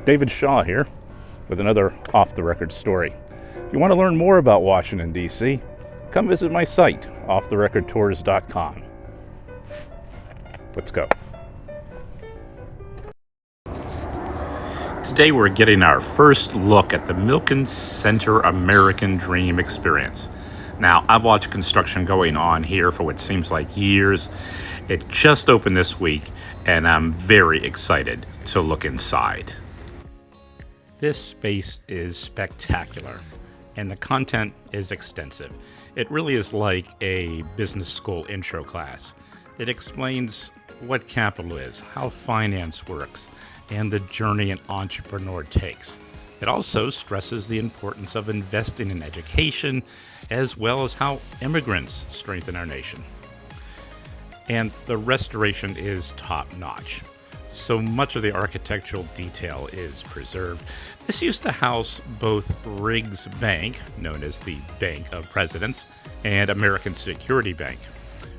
David Shaw here with another off-the-record story. If you want to learn more about Washington, D.C., come visit my site, offtherecordtours.com. Let's go. Today we're getting our first look at the Milken Center American Dream experience. Now, I've watched construction going on here for what seems like years. It just opened this week, and I'm very excited to look inside. This space is spectacular, and the content is extensive. It really is like a business school intro class. It explains what capital is, how finance works, and the journey an entrepreneur takes. It also stresses the importance of investing in education, as well as how immigrants strengthen our nation. And the restoration is top-notch. So much of the architectural detail is preserved. This used to house both Riggs Bank, known as the Bank of Presidents, and American Security Bank.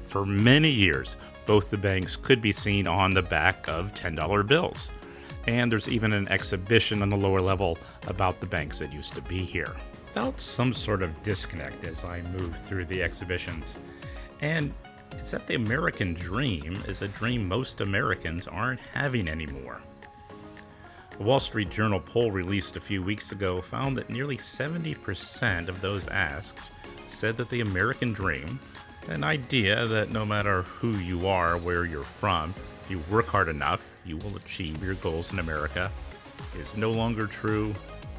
For many years, both the banks could be seen on the back of $10 bills. And there's even an exhibition on the lower level about the banks that used to be here. Felt some sort of disconnect as I moved through the exhibitions. And it's that the American dream is a dream most Americans aren't having anymore. A Wall Street Journal poll released a few weeks ago found that nearly 70% of those asked said that the American dream, an idea that no matter who you are, where you're from, if you work hard enough, you will achieve your goals in America, is no longer true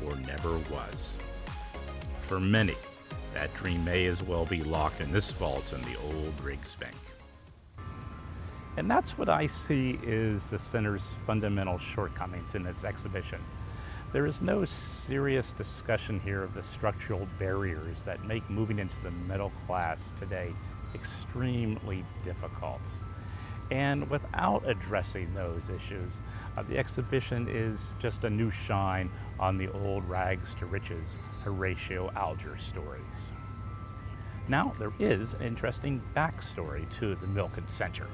or never was. For many, that dream may as well be locked in this vault in the old Riggs Bank. And that's what I see is the center's fundamental shortcomings in its exhibition. There is no serious discussion here of the structural barriers that make moving into the middle class today extremely difficult. And without addressing those issues, the exhibition is just a new shine on the old rags to riches Horatio Alger stories. Now, there is an interesting backstory to the Milken Center.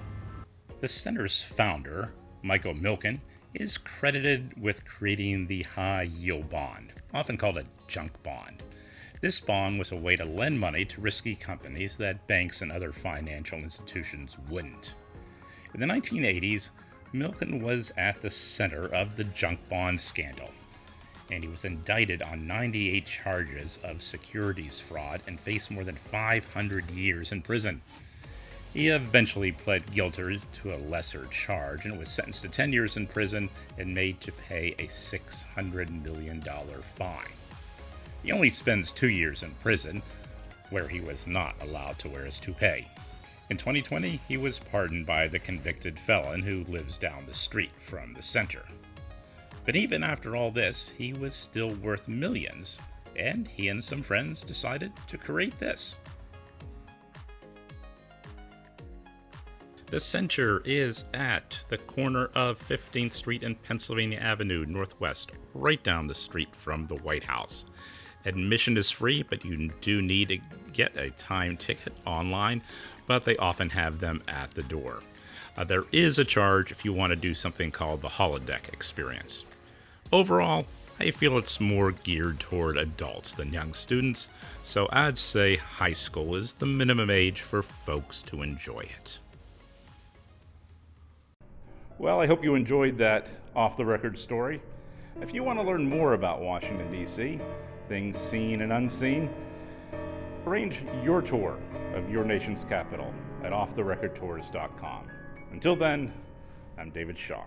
The center's founder, Michael Milken, is credited with creating the high-yield bond, often called a junk bond. This bond was a way to lend money to risky companies that banks and other financial institutions wouldn't. In the 1980s, Milken was at the center of the junk bond scandal, and he was indicted on 98 charges of securities fraud and faced more than 500 years in prison. He eventually pled guilty to a lesser charge and was sentenced to 10 years in prison and made to pay a $600 million fine. He only spends 2 years in prison, where he was not allowed to wear his toupee. In 2020, he was pardoned by the convicted felon who lives down the street from the center. But even after all this, he was still worth millions, and he and some friends decided to create this. The center is at the corner of 15th Street and Pennsylvania Avenue Northwest, right down the street from the White House. Admission is free, but you do need to get a time ticket online, but they often have them at the door. There is a charge if you want to do something called the holodeck experience. Overall, I feel it's more geared toward adults than young students, so I'd say high school is the minimum age for folks to enjoy it. Well, I hope you enjoyed that off-the-record story. If you want to learn more about Washington, D.C., things seen and unseen, arrange your tour of your nation's capital at offtherecordtours.com. Until then, I'm David Shaw.